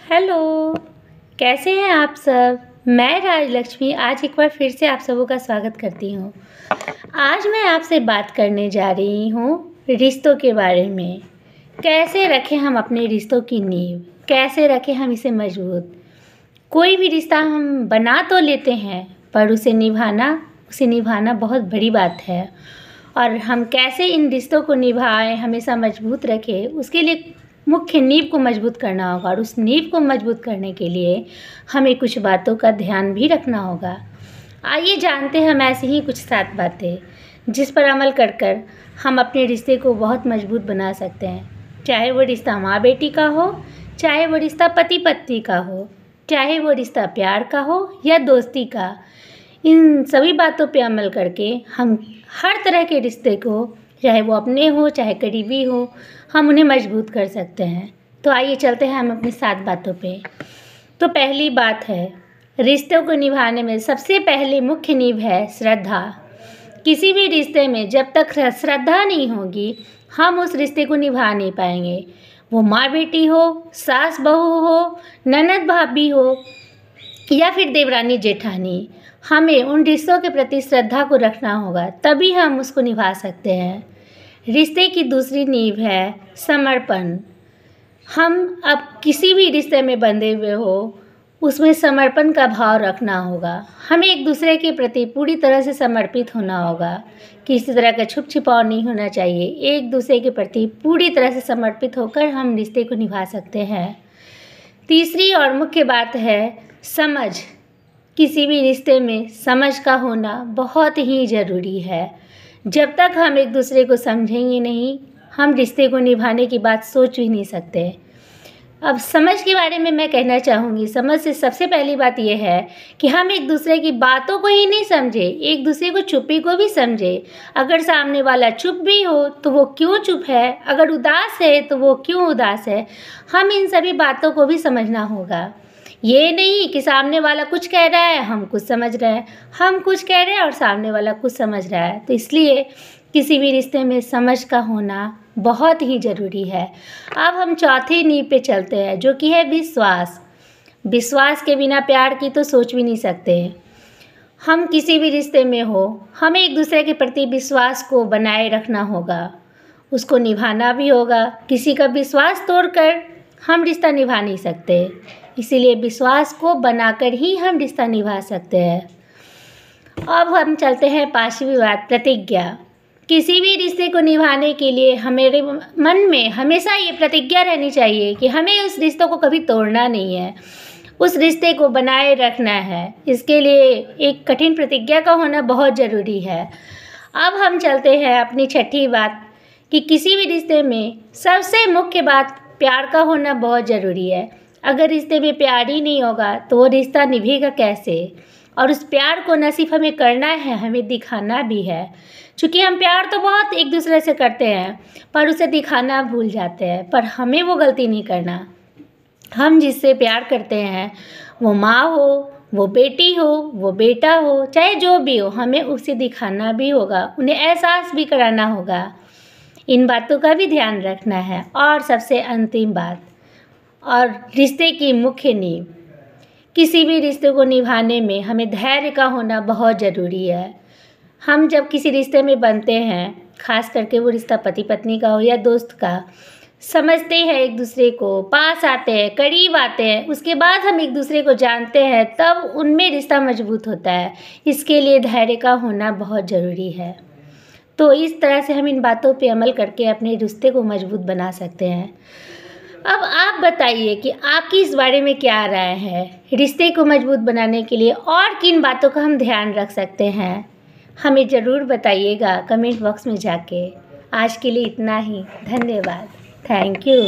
Hello, कैसे हैं आप सब। मैं राजलक्ष्मी आज एक बार फिर से आप सबों का स्वागत करती हूँ। आज मैं आपसे बात करने जा रही हूँ रिश्तों के बारे में। कैसे रखें हम अपने रिश्तों की नींव, कैसे रखें हम इसे मजबूत। कोई भी रिश्ता हम बना तो लेते हैं पर उसे निभाना बहुत बड़ी बात है। और हम कैसे इन रिश्तों को निभाएं, हमेशा मजबूत रखें, उसके लिए मुख्य नींव को मजबूत करना होगा। और उस नींव को मजबूत करने के लिए हमें कुछ बातों का ध्यान भी रखना होगा। आइए जानते हैं हम ऐसी ही कुछ 7 बातें जिस पर अमल कर हम अपने रिश्ते को बहुत मजबूत बना सकते हैं। चाहे वो रिश्ता माँ बेटी का हो, चाहे वो रिश्ता पति पत्नी का हो, चाहे वो रिश्ता प्यार का हो या दोस्ती का। इन सभी बातों पे अमल करके हम हर तरह के रिश्ते को, चाहे वो अपने हो चाहे करीबी हो, हम उन्हें मजबूत कर सकते हैं। तो आइए चलते हैं हम अपनी 7 बातों पे। तो पहली बात है, रिश्तों को निभाने में सबसे पहले मुख्य नींव है श्रद्धा। किसी भी रिश्ते में जब तक श्रद्धा नहीं होगी हम उस रिश्ते को निभा नहीं पाएंगे। वो माँ बेटी हो, सास बहू हो, ननद भाभी हो या फिर देवरानी जेठानी, हमें उन रिश्तों के प्रति श्रद्धा को रखना होगा, तभी हम उसको निभा सकते हैं। रिश्ते की दूसरी नींव है समर्पण। हम अब किसी भी रिश्ते में बंधे हुए हो उसमें समर्पण का भाव रखना होगा। हमें एक दूसरे के प्रति पूरी तरह से समर्पित होना होगा। किसी तरह का छुप छिपाव नहीं होना चाहिए। एक दूसरे के प्रति पूरी तरह से समर्पित होकर हम रिश्ते को निभा सकते हैं। तीसरी और मुख्य बात है समझ। किसी भी रिश्ते में समझ का होना बहुत ही ज़रूरी है। जब तक हम एक दूसरे को समझेंगे नहीं, हम रिश्ते को निभाने की बात सोच भी नहीं सकते। अब समझ के बारे में मैं कहना चाहूँगी। समझ से सबसे पहली बात यह है कि हम एक दूसरे की बातों को ही नहीं समझे, एक दूसरे को चुप्पी को भी समझे। अगर सामने वाला चुप भी हो तो वो क्यों चुप है, अगर उदास है तो वो क्यों उदास है, हम इन सभी बातों को भी समझना होगा। ये नहीं कि सामने वाला कुछ कह रहा है हम कुछ समझ रहे हैं, हम कुछ कह रहे हैं और सामने वाला कुछ समझ रहा है। तो इसलिए किसी भी रिश्ते में समझ का होना बहुत ही ज़रूरी है। अब हम चौथी नींव पे चलते हैं जो कि है विश्वास। विश्वास के बिना प्यार की तो सोच भी नहीं सकते। हम किसी भी रिश्ते में हो, हमें एक दूसरे के प्रति विश्वास को बनाए रखना होगा, उसको निभाना भी होगा। किसी का विश्वास तोड़कर हम रिश्ता निभा नहीं सकते, इसीलिए विश्वास को बनाकर ही हम रिश्ता निभा सकते हैं। अब हम चलते हैं 5वीं बात, प्रतिज्ञा। किसी भी रिश्ते को निभाने के लिए हमारे मन में हमेशा ये प्रतिज्ञा रहनी चाहिए कि हमें उस रिश्तों को कभी तोड़ना नहीं है, उस रिश्ते को बनाए रखना है। इसके लिए एक कठिन प्रतिज्ञा का होना बहुत ज़रूरी है। अब हम चलते हैं अपनी 6ठी बात कि किसी भी रिश्ते में सबसे मुख्य बात प्यार का होना बहुत ज़रूरी है। अगर रिश्ते में प्यार ही नहीं होगा तो वो रिश्ता निभेगा कैसे। और उस प्यार को न सिर्फ हमें करना है, हमें दिखाना भी है। क्योंकि हम प्यार तो बहुत एक दूसरे से करते हैं पर उसे दिखाना भूल जाते हैं। पर हमें वो गलती नहीं करना। हम जिससे प्यार करते हैं, वो माँ हो, वो बेटी हो, वो बेटा हो, चाहे जो भी हो, हमें उसे दिखाना भी होगा, उन्हें एहसास भी कराना होगा। इन बातों का भी ध्यान रखना है। और सबसे अंतिम बात और रिश्ते की मुख्य नींव, किसी भी रिश्ते को निभाने में हमें धैर्य का होना बहुत ज़रूरी है। हम जब किसी रिश्ते में बनते हैं, खास करके वो रिश्ता पति पत्नी का हो या दोस्त का, समझते हैं एक दूसरे को, पास आते हैं, करीब आते हैं, उसके बाद हम एक दूसरे को जानते हैं, तब उनमें रिश्ता मजबूत होता है। इसके लिए धैर्य का होना बहुत ज़रूरी है। तो इस तरह से हम इन बातों पे अमल करके अपने रिश्ते को मजबूत बना सकते हैं। अब आप बताइए कि आपकी इस बारे में क्या राय है। रिश्ते को मजबूत बनाने के लिए और किन बातों का हम ध्यान रख सकते हैं, हमें ज़रूर बताइएगा कमेंट बॉक्स में जाके। आज के लिए इतना ही। धन्यवाद। Thank you.